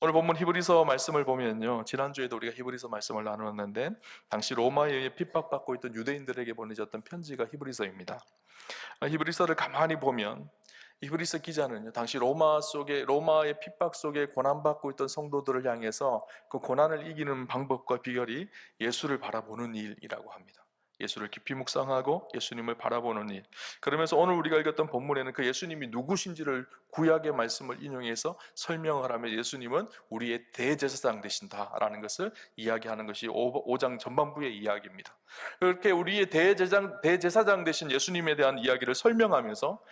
오늘 본문 히브리서 말씀을 보면요, 지난주에도 우리가 히브리서 말씀을 나누었는데 당시 로마에 의해 핍박받고 있던 유대인들에게 보내졌던 편지가 히브리서입니다. 히브리서를 가만히 보면 히브리서 기자는요, 당시 로마의 핍박 속에 고난받고 있던 성도들을 향해서 그 고난을 이기는 방법과 비결이 예수를 바라보는 일이라고 합니다. 예수를 깊이 묵상하고 예수님을 바라보는 일. 그러면서 오늘 우리가 읽었던 본문에는 그 예수님이 누구신지를 구약의 말씀을 인용해서 설명을 하며 예수님은 우리의 대제사장 되신다라는 것을 이야기하는 것이 5장 전반부의 이야기입니다. 그렇게 우리의 대제사장 되신 예수님에 대한 이야기를 설명하면서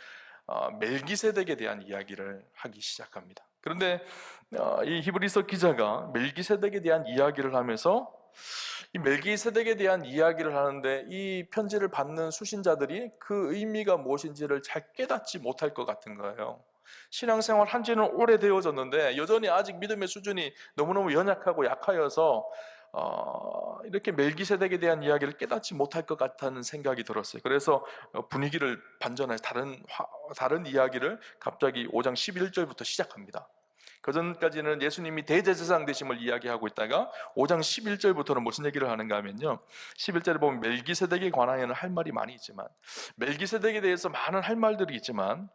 멜기세덱에 대한 이야기를 하기 시작합니다. 그런데 이 히브리서 기자가 멜기세덱에 대한 이야기를 하면서 이 멜기세덱에 대한 이야기를 하는데 이 편지를 받는 수신자들이 그 의미가 무엇인지를 잘 깨닫지 못할 것 같은 거예요. 신앙생활 한 지는 오래되어졌는데 여전히 아직 믿음의 수준이 너무너무 연약하고 약하여서 이렇게 멜기세덱에 대한 이야기를 깨닫지 못할 것 같다는 생각이 들었어요. 그래서 분위기를 반전해서 다른 이야기를 갑자기 5장 11절부터 시작합니다. 그 전까지는 예수님이 대제사장 되심을 이야기하고 있다가 5장 11절부터는 무슨 얘기를 하는가 하면요, 11절에 보면 멜기세덱에 관하여는 할 말이 많이 있지만, 멜기세덱에 대해서 많은 할 말들이 있지만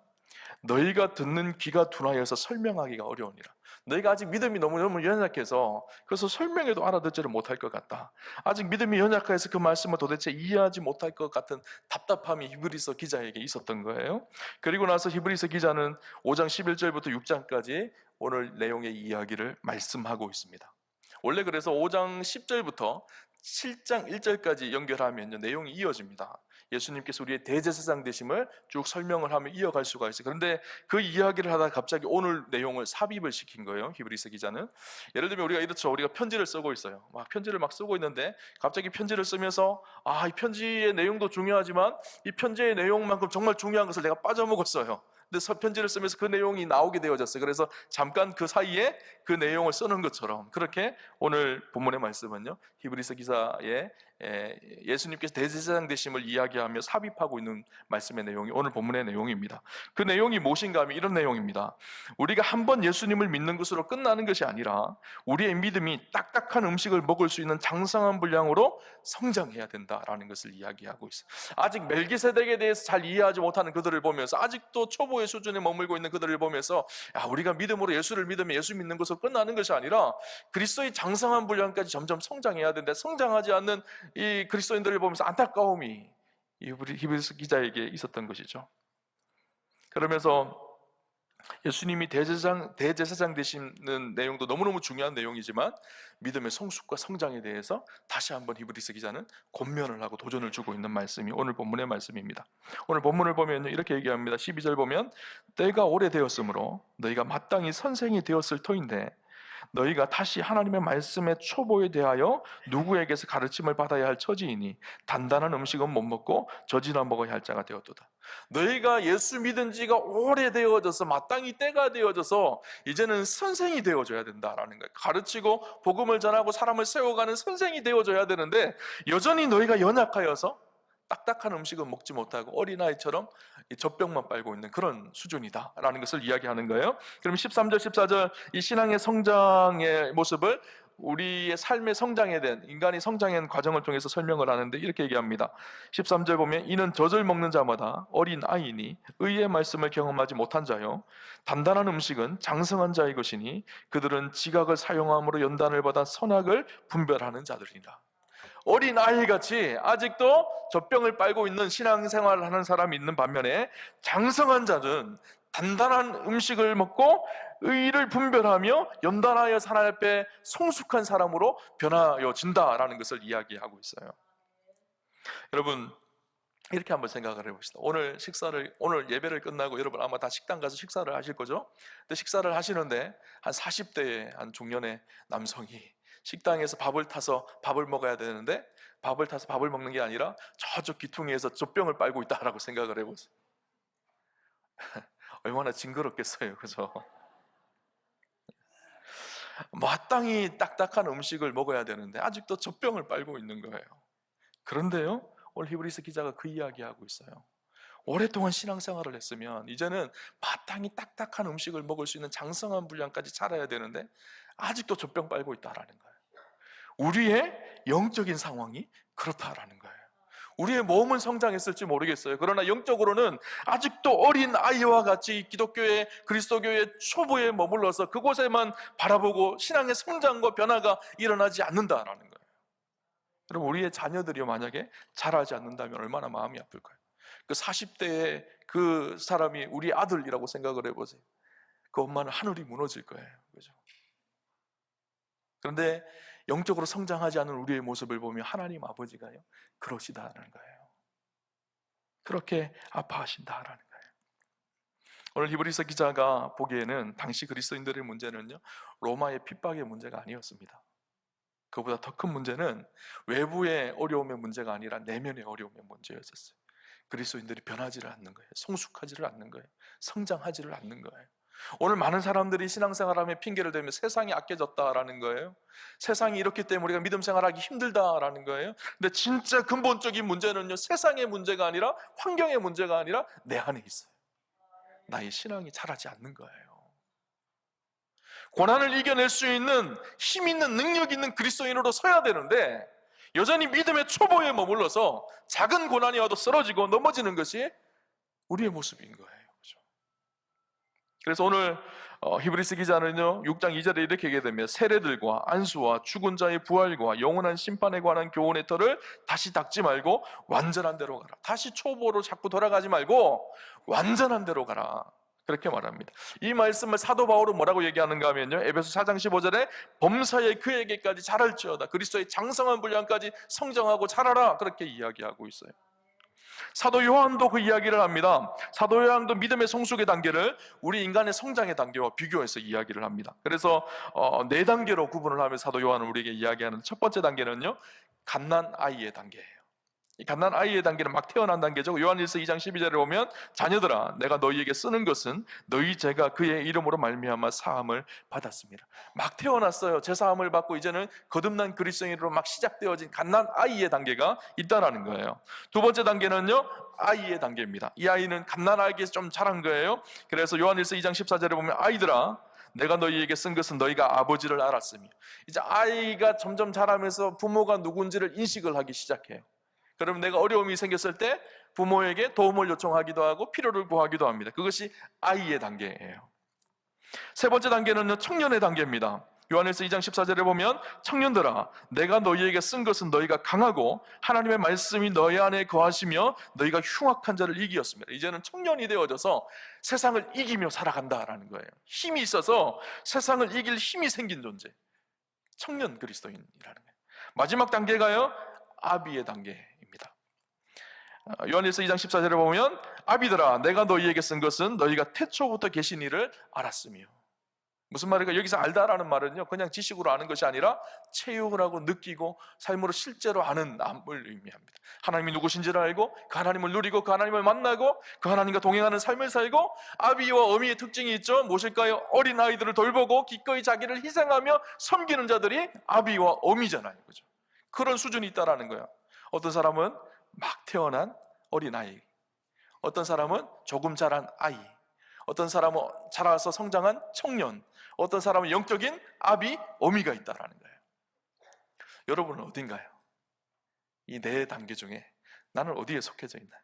너희가 듣는 귀가 둔하여서 설명하기가 어려우니라. 너희가 아직 믿음이 너무너무 연약해서 그래서 설명해도 알아듣지를 못할 것 같다. 아직 믿음이 연약해서 그 말씀을 도대체 이해하지 못할 것 같은 답답함이 히브리서 기자에게 있었던 거예요. 그리고 나서 히브리서 기자는 5장 11절부터 6장까지 오늘 내용의 이야기를 말씀하고 있습니다. 원래 그래서 5장 10절부터 7장 1절까지 연결하면 내용이 이어집니다. 예수님께서 우리의 대제사장 되심을 쭉 설명을 하며 이어갈 수가 있어요. 그런데 그 이야기를 하다가 갑자기 오늘 내용을 삽입을 시킨 거예요. 히브리서 기자는. 예를 들면 우리가 이렇죠. 우리가 편지를 쓰고 있어요. 편지를 막 쓰고 있는데 갑자기 편지를 쓰면서 이 편지의 내용도 중요하지만 이 편지의 내용만큼 정말 중요한 것을 내가 빠져먹었어요. 근데 편지를 쓰면서 그 내용이 나오게 되어졌어요. 그래서 잠깐 그 사이에 그 내용을 쓰는 것처럼 그렇게 오늘 본문의 말씀은요, 히브리서 기사에 예수님께서 대제사장 되심을 이야기하며 삽입하고 있는 말씀의 내용이 오늘 본문의 내용입니다. 그 내용이 무엇인가 하면 이런 내용입니다. 우리가 한번 예수님을 믿는 것으로 끝나는 것이 아니라 우리의 믿음이 딱딱한 음식을 먹을 수 있는 장성한 분량으로 성장해야 된다라는 것을 이야기하고 있어요. 아직 멜기세덱에 대해서 잘 이해하지 못하는 그들을 보면서, 아직도 초보의 수준에 머물고 있는 그들을 보면서, 우리가 믿음으로 예수를 믿으면 예수 믿는 것으로 끝나는 것이 아니라 그리스도의 장성한 분량까지 점점 성장해야 되는데 성장하지 않는 이 그리스도인들을 보면서 안타까움이 이 히브리서 기자에게 있었던 것이죠. 그러면서 예수님이 대제사장 되시는 내용도 너무너무 중요한 내용이지만 믿음의 성숙과 성장에 대해서 다시 한번 히브리서 기자는 권면을 하고 도전을 주고 있는 말씀이 오늘 본문의 말씀입니다. 오늘 본문을 보면 이렇게 얘기합니다. 12절 보면 때가 오래되었으므로 너희가 마땅히 선생이 되었을 터인데 너희가 다시 하나님의 말씀의 초보에 대하여 누구에게서 가르침을 받아야 할 처지이니 단단한 음식은 못 먹고 젖이나 먹어야 할 자가 되었도다. 너희가 예수 믿은 지가 오래되어져서 마땅히 때가 되어져서 이제는 선생이 되어줘야 된다라는 거예요. 가르치고 복음을 전하고 사람을 세워가는 선생이 되어줘야 되는데 여전히 너희가 연약하여서 딱딱한 음식은 먹지 못하고 어린아이처럼 젖병만 빨고 있는 그런 수준이다라는 것을 이야기하는 거예요. 그럼 13절, 14절 이 신앙의 성장의 모습을 우리의 삶의 성장에 대한, 인간이 성장한 과정을 통해서 설명을 하는데 이렇게 얘기합니다. 13절 보면 이는 젖을 먹는 자마다 어린 아이니 의의 말씀을 경험하지 못한 자요 단단한 음식은 장성한 자의 것이니 그들은 지각을 사용함으로 연단을 받아 선악을 분별하는 자들이다. 어린 아이같이 아직도 젖병을 빨고 있는 신앙생활을 하는 사람이 있는 반면에 장성한 자는 단단한 음식을 먹고 의를 분별하며 연단하여 하나님 앞에 성숙한 사람으로 변화여진다라는 것을 이야기하고 있어요. 여러분, 이렇게 한번 생각을 해봅시다. 오늘 예배를 끝나고 여러분 아마 다 식당 가서 식사를 하실 거죠? 근데 식사를 하시는데 한 40대의 한 중년의 남성이 식당에서 밥을 타서 밥을 먹어야 되는데 밥을 타서 밥을 먹는 게 아니라 저쪽 귀퉁이에서 젖병을 빨고 있다라고 생각을 해보세요. 얼마나 징그럽겠어요, 그죠? 마땅히 딱딱한 음식을 먹어야 되는데 아직도 젖병을 빨고 있는 거예요. 그런데요, 오늘 히브리서 기자가 그 이야기하고 있어요. 오랫동안 신앙생활을 했으면 이제는 마땅히 딱딱한 음식을 먹을 수 있는 장성한 분량까지 자라야 되는데 아직도 젖병 빨고 있다라는 거예요. 우리의 영적인 상황이 그렇다라는 거예요. 우리의 몸은 성장했을지 모르겠어요. 그러나 영적으로는 아직도 어린 아이와 같이 기독교의 그리스도교의 초보에 머물러서 그곳에만 바라보고 신앙의 성장과 변화가 일어나지 않는다라는 거예요. 여러분, 우리의 자녀들이 만약에 자라지 않는다면 얼마나 마음이 아플까요? 그 40대의 그 사람이 우리 아들이라고 생각을 해보세요. 그 엄마는 하늘이 무너질 거예요. 그죠? 그런데 영적으로 성장하지 않은 우리의 모습을 보면 하나님 아버지가요, 그러시다는 거예요. 그렇게 아파하신다라는 거예요. 오늘 히브리서 기자가 보기에는 당시 그리스도인들의 문제는요, 로마의 핍박의 문제가 아니었습니다. 그보다 더 큰 문제는 외부의 어려움의 문제가 아니라 내면의 어려움의 문제였었어요. 그리스도인들이 변하지를 않는 거예요. 성숙하지를 않는 거예요. 성장하지를 않는 거예요. 오늘 많은 사람들이 신앙생활하며 핑계를 대며 세상이 악해졌다라는 거예요. 세상이 이렇기 때문에 우리가 믿음 생활하기 힘들다라는 거예요. 근데 진짜 근본적인 문제는요, 세상의 문제가 아니라 환경의 문제가 아니라 내 안에 있어요. 나의 신앙이 자라지 않는 거예요. 고난을 이겨낼 수 있는 힘 있는 능력 있는 그리스도인으로 서야 되는데 여전히 믿음의 초보에 머물러서 작은 고난이 와도 쓰러지고 넘어지는 것이 우리의 모습인 거예요. 그렇죠? 그래서 오늘 히브리서 기자는요 6장 2절에 이렇게 얘기되며 세례들과 안수와 죽은 자의 부활과 영원한 심판에 관한 교훈의 터를 다시 닦지 말고 완전한 대로 가라. 다시 초보로 자꾸 돌아가지 말고 완전한 대로 가라. 그렇게 말합니다. 이 말씀을 사도 바울은 뭐라고 얘기하는가 하면요, 에베소 4장 15절에 범사에 그에게까지 자랄지어다. 그리스도의 장성한 분량까지 성장하고 자라라. 그렇게 이야기하고 있어요. 사도 요한도 그 이야기를 합니다. 사도 요한도 믿음의 성숙의 단계를 우리 인간의 성장의 단계와 비교해서 이야기를 합니다. 그래서 네 단계로 구분을 하면서 사도 요한은 우리에게 이야기하는 첫 번째 단계는요, 갓난 아이의 단계예요. 이 갓난 아이의 단계는 막 태어난 단계죠. 요한일서 2장 12절에 보면 자녀들아 내가 너희에게 쓰는 것은 너희 죄가 그의 이름으로 말미암아 사함을 받았습니다. 막 태어났어요. 죄 사함을 받고 이제는 거듭난 그리스도인으로 막 시작되어진 갓난 아이의 단계가 있다라는 거예요. 두 번째 단계는요, 아이의 단계입니다. 이 아이는 갓난 아이에게서 좀 자란 거예요. 그래서 요한일서 2장 14절에 보면 아이들아 내가 너희에게 쓴 것은 너희가 아버지를 알았으며, 이제 아이가 점점 자라면서 부모가 누군지를 인식을 하기 시작해요. 그러면 내가 어려움이 생겼을 때 부모에게 도움을 요청하기도 하고 필요를 구하기도 합니다. 그것이 아이의 단계예요. 세 번째 단계는 청년의 단계입니다. 요한일서 2장 14절에 보면 청년들아 내가 너희에게 쓴 것은 너희가 강하고 하나님의 말씀이 너희 안에 거하시며 너희가 흉악한 자를 이기었습니다. 이제는 청년이 되어져서 세상을 이기며 살아간다라는 거예요. 힘이 있어서 세상을 이길 힘이 생긴 존재, 청년 그리스도인이라는 거예요. 마지막 단계가요, 아비의 단계입니다. 요한일서 2장 14절에 보면 아비들아 내가 너희에게 쓴 것은 너희가 태초부터 계신 이를 알았으며, 무슨 말일까? 여기서 알다라는 말은요 그냥 지식으로 아는 것이 아니라 체육을 하고 느끼고 삶으로 실제로 아는 암을 의미합니다. 하나님이 누구신지를 알고 그 하나님을 누리고 그 하나님을 만나고 그 하나님과 동행하는 삶을 살고, 아비와 어미의 특징이 있죠. 무엇일까요? 어린 아이들을 돌보고 기꺼이 자기를 희생하며 섬기는 자들이 아비와 어미잖아요. 그죠? 그런 수준이 있다라는 거예요. 어떤 사람은 막 태어난 어린아이, 어떤 사람은 조금 자란 아이, 어떤 사람은 자라서 성장한 청년, 어떤 사람은 영적인 아비, 어미가 있다라는 거예요. 여러분은 어딘가요? 이 네 단계 중에 나는 어디에 속해져 있나요?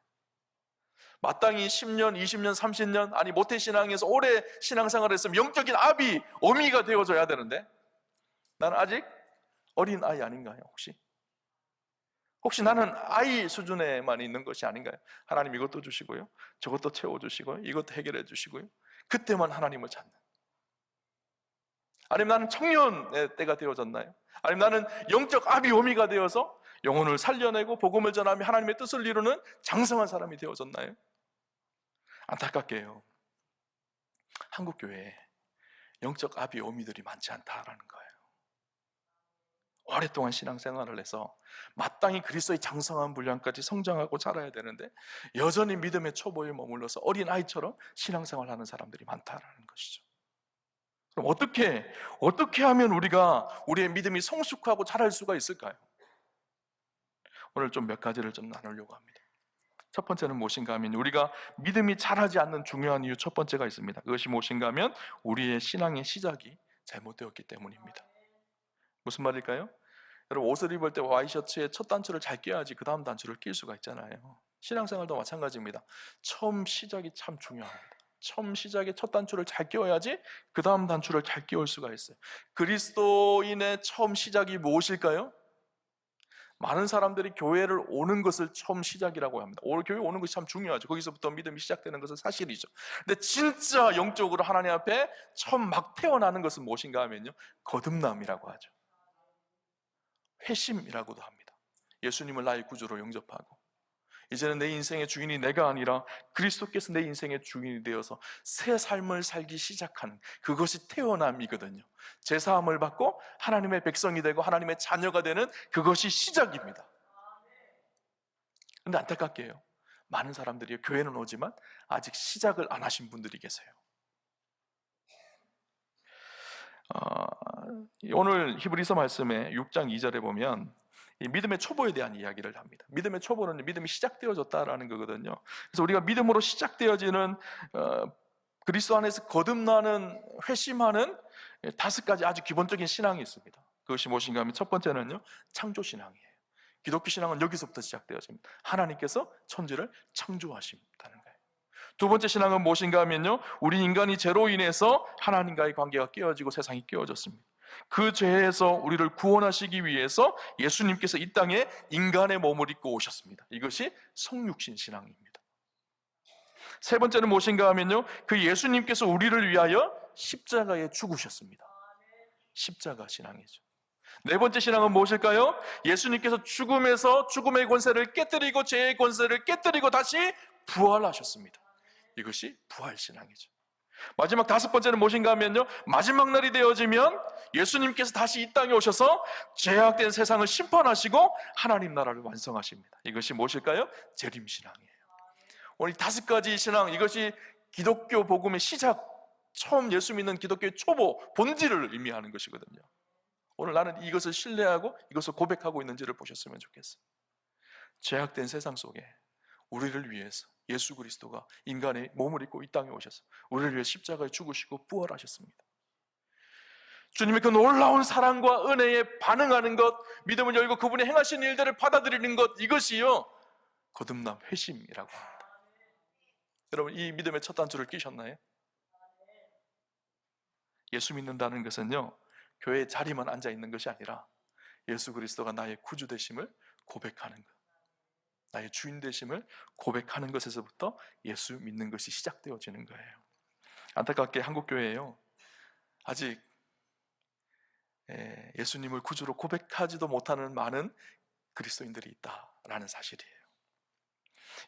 마땅히 10년, 20년, 30년, 아니 모태신앙에서 오래 신앙생활을 했으면 영적인 아비, 어미가 되어줘야 되는데 나는 아직 어린 아이 아닌가요? 혹시 나는 아이 수준에만 있는 것이 아닌가요? 하나님 이것도 주시고요, 저것도 채워주시고요, 이것도 해결해 주시고요, 그때만 하나님을 찾는, 아니면 나는 청년의 때가 되어졌나요? 아니면 나는 영적 아비 어미가 되어서 영혼을 살려내고 복음을 전하며 하나님의 뜻을 이루는 장성한 사람이 되어졌나요? 안타깝게요, 한국교회에 영적 아비 어미들이 많지 않다라는 거예요. 오랫동안 신앙생활을 해서 마땅히 그리스도의 장성한 분량까지 성장하고 자라야 되는데 여전히 믿음의 초보에 머물러서 어린아이처럼 신앙생활하는 사람들이 많다라는 것이죠. 그럼 어떻게 하면 우리가 우리의 믿음이 성숙하고 자랄 수가 있을까요? 오늘 좀 몇 가지를 좀 나누려고 합니다. 첫 번째는 무엇인가 하면 우리가 믿음이 자라지 않는 중요한 이유 첫 번째가 있습니다. 그것이 무엇인가 하면 우리의 신앙의 시작이 잘못되었기 때문입니다. 무슨 말일까요? 여러분, 옷을 입을 때 와이셔츠의 첫 단추를 잘 끼워야지 그 다음 단추를 낄 수가 있잖아요. 신앙생활도 마찬가지입니다. 처음 시작이 참 중요합니다. 처음 시작에 첫 단추를 잘 끼워야지 그 다음 단추를 잘 끼울 수가 있어요. 그리스도인의 처음 시작이 무엇일까요? 많은 사람들이 교회를 오는 것을 처음 시작이라고 합니다. 교회 오는 것이 참 중요하죠. 거기서부터 믿음이 시작되는 것은 사실이죠. 근데 진짜 영적으로 하나님 앞에 처음 막 태어나는 것은 무엇인가 하면요, 거듭남이라고 하죠. 회심이라고도 합니다. 예수님을 나의 구주로 영접하고 이제는 내 인생의 주인이 내가 아니라 그리스도께서 내 인생의 주인이 되어서 새 삶을 살기 시작하는, 그것이 태어남이거든요. 제사함을 받고 하나님의 백성이 되고 하나님의 자녀가 되는 그것이 시작입니다. 그런데 안타깝게요, 많은 사람들이 교회는 오지만 아직 시작을 안 하신 분들이 계세요. 오늘 히브리서 말씀에 6장 2절에 보면 이 믿음의 초보에 대한 이야기를 합니다. 믿음의 초보는 믿음이 시작되어졌다라는 거거든요. 그래서 우리가 믿음으로 시작되어지는 그리스도 안에서 거듭나는, 회심하는 5가지 아주 기본적인 신앙이 있습니다. 그것이 무엇인가 하면 첫 번째는요, 창조신앙이에요. 기독교 신앙은 여기서부터 시작되어집니다. 하나님께서 천지를 창조하신다는 거예요. 두 번째 신앙은 무엇인가 하면요, 우리 인간이 죄로 인해서 하나님과의 관계가 깨어지고 세상이 깨어졌습니다. 그 죄에서 우리를 구원하시기 위해서 예수님께서 이 땅에 인간의 몸을 입고 오셨습니다. 이것이 성육신 신앙입니다. 세 번째는 무엇인가 하면요, 그 예수님께서 우리를 위하여 십자가에 죽으셨습니다. 십자가 신앙이죠. 네 번째 신앙은 무엇일까요? 예수님께서 죽음에서 죽음의 권세를 깨뜨리고 죄의 권세를 깨뜨리고 다시 부활하셨습니다. 이것이 부활신앙이죠. 마지막 5번째는 무엇인가 하면요, 마지막 날이 되어지면 예수님께서 다시 이 땅에 오셔서 죄악된 세상을 심판하시고 하나님 나라를 완성하십니다. 이것이 무엇일까요? 재림신앙이에요. 오늘 이 5가지 신앙, 이것이 기독교 복음의 시작, 처음 예수 믿는 기독교의 초보, 본질을 의미하는 것이거든요. 오늘 나는 이것을 신뢰하고 이것을 고백하고 있는지를 보셨으면 좋겠어요. 죄악된 세상 속에 우리를 위해서 예수 그리스도가 인간의 몸을 입고 이 땅에 오셔서 우리를 위해 십자가에 죽으시고 부활하셨습니다. 주님의 그 놀라운 사랑과 은혜에 반응하는 것, 믿음을 열고 그분이 행하신 일들을 받아들이는 것, 이것이요, 거듭남, 회심이라고 합니다. 여러분, 이 믿음의 첫 단추를 끼셨나요? 예수 믿는다는 것은요, 교회에 자리만 앉아 있는 것이 아니라 예수 그리스도가 나의 구주 되심을 고백하는 것, 나의 주인 되심을 고백하는 것에서부터 예수 믿는 것이 시작되어지는 거예요. 안타깝게 한국교회에요, 아직 예수님을 구주로 고백하지도 못하는 많은 그리스도인들이 있다라는 사실이에요.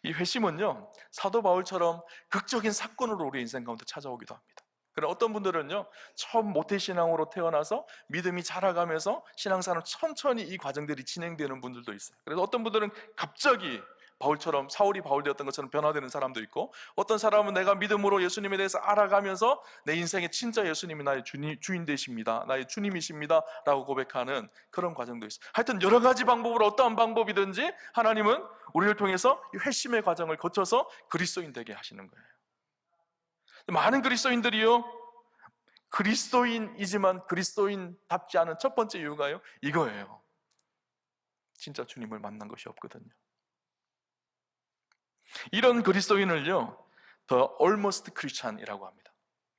이 회심은요, 사도 바울처럼 극적인 사건으로 우리 인생 가운데 찾아오기도 합니다. 그러나 어떤 분들은요, 처음 모태신앙으로 태어나서 믿음이 자라가면서 신앙생활 천천히 이 과정들이 진행되는 분들도 있어요. 그래서 어떤 분들은 갑자기 바울처럼, 사울이 바울 되었던 것처럼 변화되는 사람도 있고, 어떤 사람은 내가 믿음으로 예수님에 대해서 알아가면서 내 인생에 진짜 예수님이 나의 주인 되십니다, 나의 주님이십니다 라고 고백하는 그런 과정도 있어요. 하여튼 여러 가지 방법으로, 어떠한 방법이든지 하나님은 우리를 통해서 이 회심의 과정을 거쳐서 그리스도인 되게 하시는 거예요. 많은 그리스도인들이요, 그리스도인이지만 그리스도인답지 않은 첫 번째 이유가요, 이거예요. 진짜 주님을 만난 것이 없거든요. 이런 그리스도인을요, The Almost Christian이라고 합니다.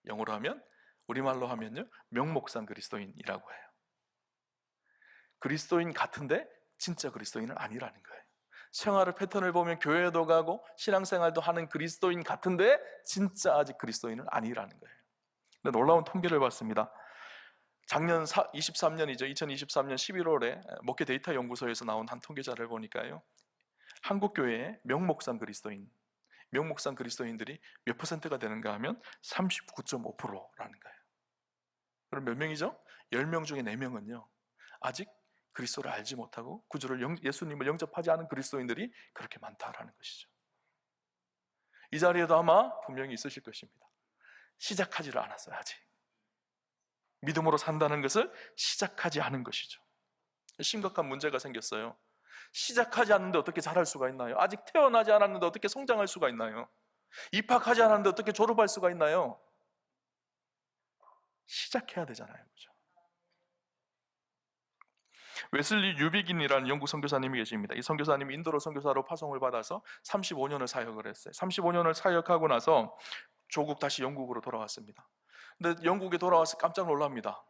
영어로 하면, 우리말로 하면요, 명목상 그리스도인이라고 해요. 그리스도인 같은데 진짜 그리스도인은 아니라는 거예요. 생활의 패턴을 보면 교회도 가고 신앙생활도 하는 그리스도인 같은데 진짜 아직 그리스도인은 아니라는 거예요. 근데 놀라운 통계를 봤습니다. 작년 2023년 11월에 목회 데이터 연구소에서 나온 한 통계자를 보니까요, 한국 교회의 명목상 그리스도인들이 몇 %가 되는가 하면 39.5%라는 거예요. 그럼 몇 명이죠? 10명 중에 4명은요, 아직 그리스도를 알지 못하고 예수님을 영접하지 않은 그리스도인들이 그렇게 많다라는 것이죠. 이 자리에도 아마 분명히 있으실 것입니다. 시작하지를 않았어요. 아직 믿음으로 산다는 것을 시작하지 않은 것이죠. 심각한 문제가 생겼어요. 시작하지 않는데 어떻게 잘할 수가 있나요? 아직 태어나지 않았는데 어떻게 성장할 수가 있나요? 입학하지 않았는데 어떻게 졸업할 수가 있나요? 시작해야 되잖아요. 그죠? 웨슬리 유비긴이라는 영국 선교사님이 계십니다. 이 선교사님이 인도로 선교사로 파송을 받아서 35년을 사역을 했어요. 35년을 사역하고 나서 조국 다시 영국으로 돌아왔습니다. 근데 영국에 돌아와서 깜짝 놀랍니다.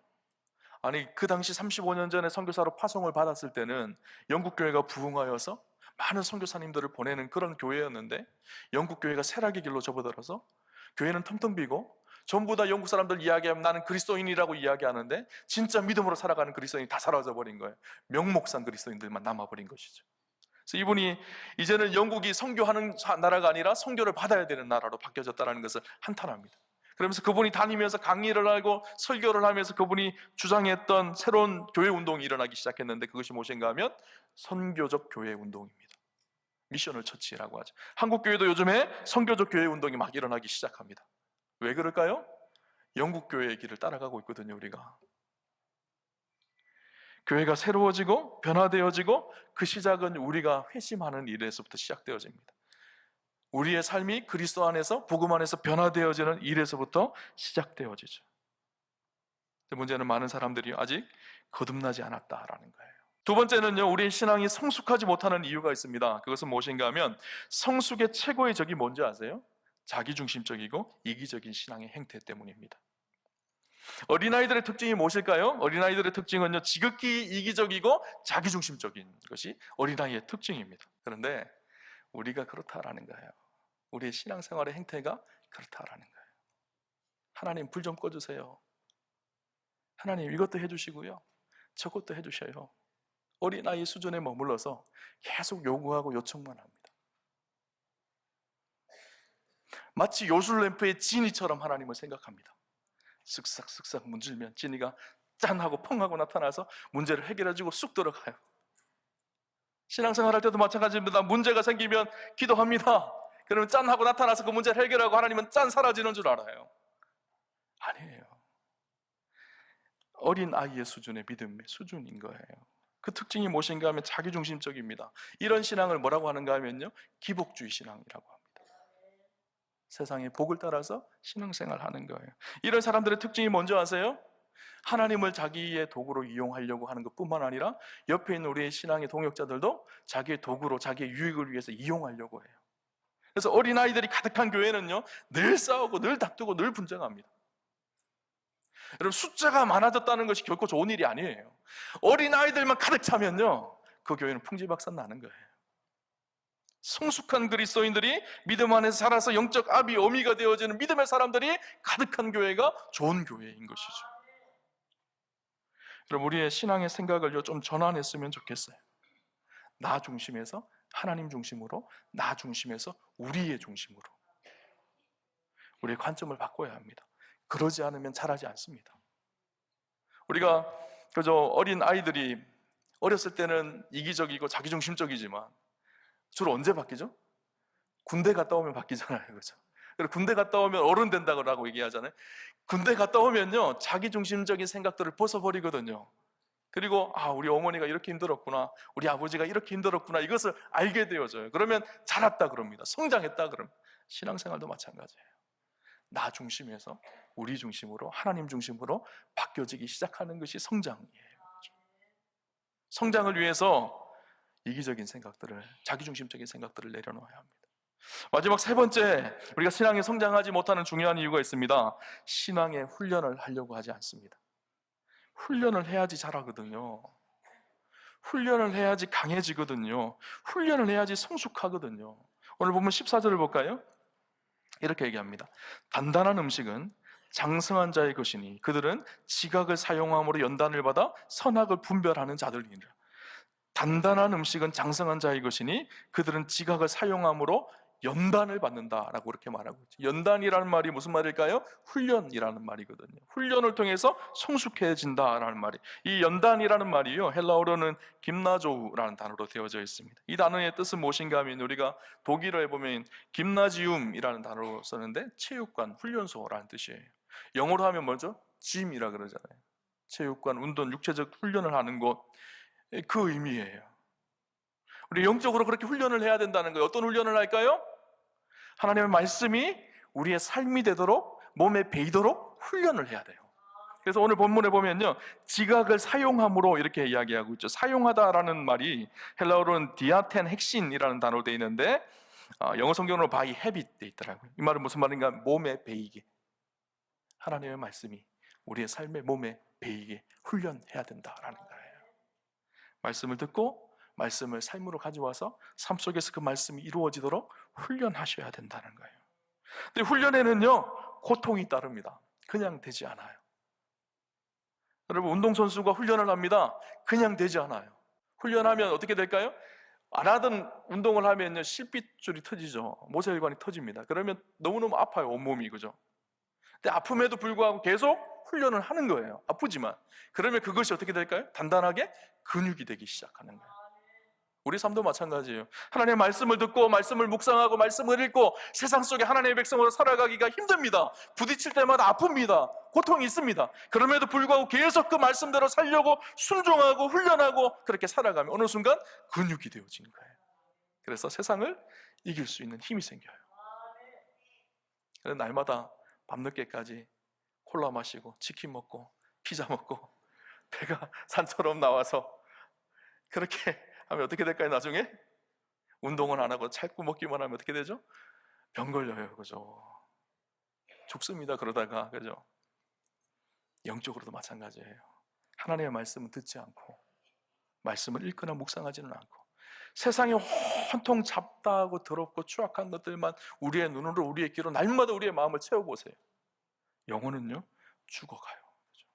아니, 그 당시 35년 전에 선교사로 파송을 받았을 때는 영국 교회가 부흥하여서 많은 선교사님들을 보내는 그런 교회였는데 영국 교회가 쇠락의 길로 접어들어서 교회는 텅텅 비고 전부 다 영국 사람들 이야기하면 나는 그리스도인이라고 이야기하는데 진짜 믿음으로 살아가는 그리스도인이 다 사라져 버린 거예요. 명목상 그리스도인들만 남아버린 것이죠. 그래서 이분이 이제는 영국이 선교하는 나라가 아니라 선교를 받아야 되는 나라로 바뀌어졌다는 것을 한탄합니다. 그러면서 그분이 다니면서 강의를 하고 설교를 하면서 그분이 주장했던 새로운 교회 운동이 일어나기 시작했는데 그것이 무엇인가 하면 선교적 교회 운동입니다. 미셔널 처치라고 하죠. 한국 교회도 요즘에 선교적 교회 운동이 막 일어나기 시작합니다. 왜 그럴까요? 영국 교회의 길을 따라가고 있거든요. 우리가 교회가 새로워지고 변화되어지고 그 시작은 우리가 회심하는 일에서부터 시작되어집니다. 우리의 삶이 그리스도 안에서 복음 안에서 변화되어지는 일에서부터 시작되어지죠. 문제는 많은 사람들이 아직 거듭나지 않았다라는 거예요. 두 번째는요, 우리의 신앙이 성숙하지 못하는 이유가 있습니다. 그것은 무엇인가 하면 성숙의 최고의 적이 뭔지 아세요? 자기중심적이고 이기적인 신앙의 행태 때문입니다. 어린아이들의 특징이 무엇일까요? 어린아이들의 특징은요, 지극히 이기적이고 자기중심적인 것이 어린아이의 특징입니다. 그런데 우리가 그렇다라는 거예요. 우리의 신앙생활의 행태가 그렇다라는 거예요. 하나님 불 좀 꺼주세요. 하나님 이것도 해주시고요, 저것도 해주셔요. 어린아이 수준에 머물러서 계속 요구하고 요청만 합니다. 마치 요술램프의 지니처럼 하나님을 생각합니다. 쓱싹쓱싹 문질면 지니가 짠 하고 펑 하고 나타나서 문제를 해결해주고 쑥 들어가요. 신앙생활 할 때도 마찬가지입니다. 문제가 생기면 기도합니다. 그러면 짠 하고 나타나서 그 문제를 해결하고 하나님은 짠 사라지는 줄 알아요. 아니에요. 어린 아이의 수준의 믿음의 수준인 거예요. 그 특징이 무엇인가 하면 자기중심적입니다. 이런 신앙을 뭐라고 하는가 하면요, 기복주의 신앙이라고 합니다. 세상의 복을 따라서 신앙생활 하는 거예요. 이런 사람들의 특징이 뭔지 아세요? 하나님을 자기의 도구로 이용하려고 하는 것뿐만 아니라 옆에 있는 우리의 신앙의 동역자들도 자기의 도구로 자기의 유익을 위해서 이용하려고 해요. 그래서 어린아이들이 가득한 교회는요, 늘 싸우고 늘 다투고 늘 분쟁합니다. 여러분, 숫자가 많아졌다는 것이 결코 좋은 일이 아니에요. 어린아이들만 가득 차면요, 그 교회는 풍지박산 나는 거예요. 성숙한 그리스도인들이 믿음 안에서 살아서 영적 아비 어미가 되어지는 믿음의 사람들이 가득한 교회가 좋은 교회인 것이죠. 그럼 우리의 신앙의 생각을 좀 전환했으면 좋겠어요. 나 중심에서 하나님 중심으로, 나 중심에서 우리의 중심으로 우리의 관점을 바꿔야 합니다. 그러지 않으면 자라지 않습니다. 우리가 그저 어린 아이들이 어렸을 때는 이기적이고 자기중심적이지만 주로 언제 바뀌죠? 군대 갔다 오면 바뀌잖아요. 그렇죠? 그리고 군대 갔다 오면 어른 된다고 얘기하잖아요. 군대 갔다 오면요, 자기중심적인 생각들을 벗어버리거든요. 그리고 우리 어머니가 이렇게 힘들었구나, 우리 아버지가 이렇게 힘들었구나, 이것을 알게 되어져요. 그러면 자랐다 그럽니다. 성장했다 그럽니다. 신앙생활도 마찬가지예요. 나 중심에서 우리 중심으로, 하나님 중심으로 바뀌어지기 시작하는 것이 성장이에요. 성장을 위해서 이기적인 생각들을, 자기중심적인 생각들을 내려놓아야 합니다. 마지막 세 번째, 우리가 신앙에 성장하지 못하는 중요한 이유가 있습니다. 신앙의 훈련을 하려고 하지 않습니다. 훈련을 해야지 자라거든요. 훈련을 해야지 강해지거든요. 훈련을 해야지 성숙하거든요. 오늘 보면 14절을 볼까요? 이렇게 얘기합니다. 단단한 음식은 장성한 자의 것이니 그들은 지각을 사용함으로 연단을 받아 선악을 분별하는 자들이니라. 단단한 음식은 장성한 자의 것이니 그들은 지각을 사용함으로 연단을 받는다라고 그렇게 말하고 있죠. 연단이라는 말이 무슨 말일까요? 훈련이라는 말이거든요. 훈련을 통해서 성숙해진다라는 말이. 이 연단이라는 말이요, 헬라어로는 김나조우라는 단어로 되어져 있습니다. 이 단어의 뜻은 무엇인가 하면 우리가 독일어에 보면 김나지움이라는 단어로 쓰는데 체육관, 훈련소라는 뜻이에요. 영어로 하면 뭐죠? 짐이라 그러잖아요. 체육관, 운동, 육체적 훈련을 하는 곳, 그 의미예요. 우리 영적으로 그렇게 훈련을 해야 된다는 거예요. 어떤 훈련을 할까요? 하나님의 말씀이 우리의 삶이 되도록, 몸에 배이도록 훈련을 해야 돼요. 그래서 오늘 본문에 보면요, 지각을 사용함으로 이렇게 이야기하고 있죠. 사용하다라는 말이 헬라어로는 디아텐 핵신이라는 단어로 되어 있는데, 영어 성경으로 by habit 되어 있더라고요. 이 말은 무슨 말인가? 몸에 배이게, 하나님의 말씀이 우리의 삶의 몸에 배이게 훈련해야 된다라는 거예요. 말씀을 듣고 말씀을 삶으로 가져와서 삶 속에서 그 말씀이 이루어지도록 훈련하셔야 된다는 거예요. 근데 훈련에는요, 고통이 따릅니다. 그냥 되지 않아요. 여러분, 운동선수가 훈련을 합니다. 그냥 되지 않아요. 훈련하면 어떻게 될까요? 안 하던 운동을 하면요, 실핏줄이 터지죠. 모세혈관이 터집니다. 그러면 너무너무 아파요, 온몸이. 그죠? 근데 아픔에도 불구하고 계속 훈련을 하는 거예요. 아프지만. 그러면 그것이 어떻게 될까요? 단단하게 근육이 되기 시작하는 거예요. 우리 삶도 마찬가지예요. 하나님의 말씀을 듣고 말씀을 묵상하고 말씀을 읽고 세상 속에 하나님의 백성으로 살아가기가 힘듭니다. 부딪힐 때마다 아픕니다. 고통이 있습니다. 그럼에도 불구하고 계속 그 말씀대로 살려고 순종하고 훈련하고 그렇게 살아가면 어느 순간 근육이 되어지는 거예요. 그래서 세상을 이길 수 있는 힘이 생겨요. 그래서 날마다 밤늦게까지 콜라 마시고 치킨 먹고 피자 먹고 배가 산처럼 나와서 그렇게 하면 어떻게 될까요? 나중에 운동은 안 하고 자꾸 먹기만 하면 어떻게 되죠? 병 걸려요. 그죠? 죽습니다. 그러다가. 그죠? 영적으로도 마찬가지예요. 하나님의 말씀은 듣지 않고 말씀을 읽거나 묵상하지는 않고 세상에 온통 잡다하고 더럽고 추악한 것들만 우리의 눈으로 우리의 귀로 날마다 우리의 마음을 채워보세요. 영혼은요, 죽어가요. 그죠?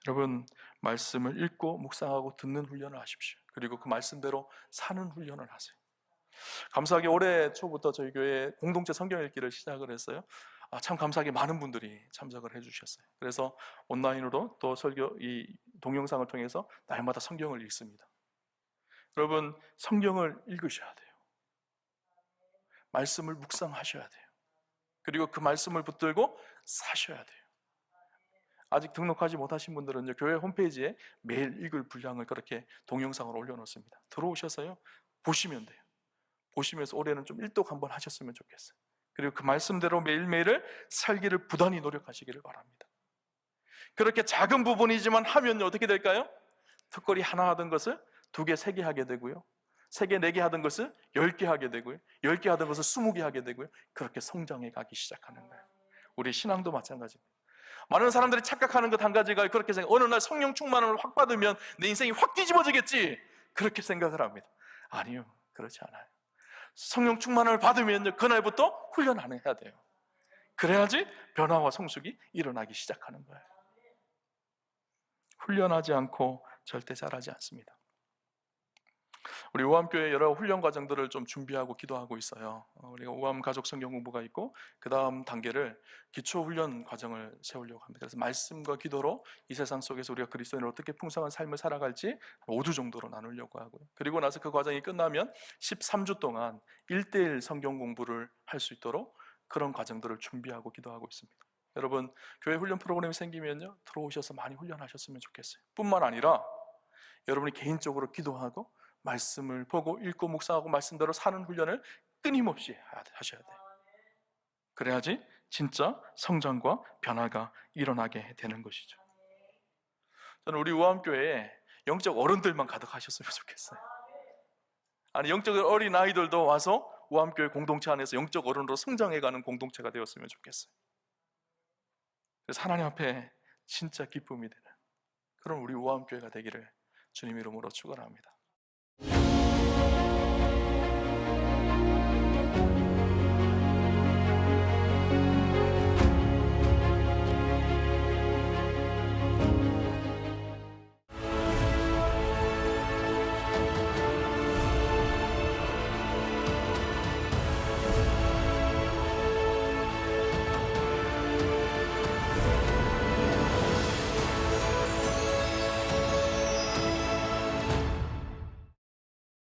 여러분, 말씀을 읽고 묵상하고 듣는 훈련을 하십시오. 그리고 그 말씀대로 사는 훈련을 하세요. 감사하게 올해 초부터 저희 교회 공동체 성경 읽기를 시작을 했어요. 참 감사하게 많은 분들이 참석을 해주셨어요. 그래서 온라인으로 또 설교 이 동영상을 통해서 날마다 성경을 읽습니다. 여러분, 성경을 읽으셔야 돼요. 말씀을 묵상하셔야 돼요. 그리고 그 말씀을 붙들고 사셔야 돼요. 아직 등록하지 못하신 분들은요, 교회 홈페이지에 매일 읽을 분량을 그렇게 동영상으로 올려놓습니다. 들어오셔서요, 보시면 돼요. 보시면서 올해는 좀 일독 한번 하셨으면 좋겠어요. 그리고 그 말씀대로 매일매일을 살기를 부단히 노력하시기를 바랍니다. 그렇게 작은 부분이지만 하면 어떻게 될까요? 턱걸이 하나 하던 것을 2개, 3개 하게 되고요. 3개, 4개 하던 것을 10개 하게 되고요. 10개 하던 것을 20개 하게 되고요. 그렇게 성장해 가기 시작하는 거예요. 우리 신앙도 마찬가지입니다. 많은 사람들이 착각하는 것 한 가지가 그렇게 생각, 어느 날 성령 충만을 확 받으면 내 인생이 확 뒤집어지겠지, 그렇게 생각을 합니다. 아니요, 그렇지 않아요. 성령 충만을 받으면 그날부터 훈련을 해야 돼요. 그래야지 변화와 성숙이 일어나기 시작하는 거예요. 훈련하지 않고 절대 자라지 않습니다. 우리 우암교회 여러 훈련 과정들을 좀 준비하고 기도하고 있어요. 우리가 우암 가족 성경 공부가 있고 그 다음 단계를 기초 훈련 과정을 세우려고 합니다. 그래서 말씀과 기도로 이 세상 속에서 우리가 그리스도인으로 어떻게 풍성한 삶을 살아갈지 5주 정도로 나누려고 하고요. 그리고 나서 그 과정이 끝나면 13주 동안 1:1 성경 공부를 할 수 있도록 그런 과정들을 준비하고 기도하고 있습니다. 여러분, 교회 훈련 프로그램이 생기면요, 들어오셔서 많이 훈련하셨으면 좋겠어요. 뿐만 아니라 여러분이 개인적으로 기도하고 말씀을 보고 읽고 묵상하고 말씀대로 사는 훈련을 끊임없이 하셔야 돼요. 그래야지 진짜 성장과 변화가 일어나게 되는 것이죠. 저는 우리 우암교회에 영적 어른들만 가득하셨으면 좋겠어요. 아니, 영적 어린 아이들도 와서 우암교회 공동체 안에서 영적 어른으로 성장해가는 공동체가 되었으면 좋겠어요. 그래서 하나님 앞에 진짜 기쁨이 되는 그런 우리 우암교회가 되기를 주님 이름으로 축원합니다.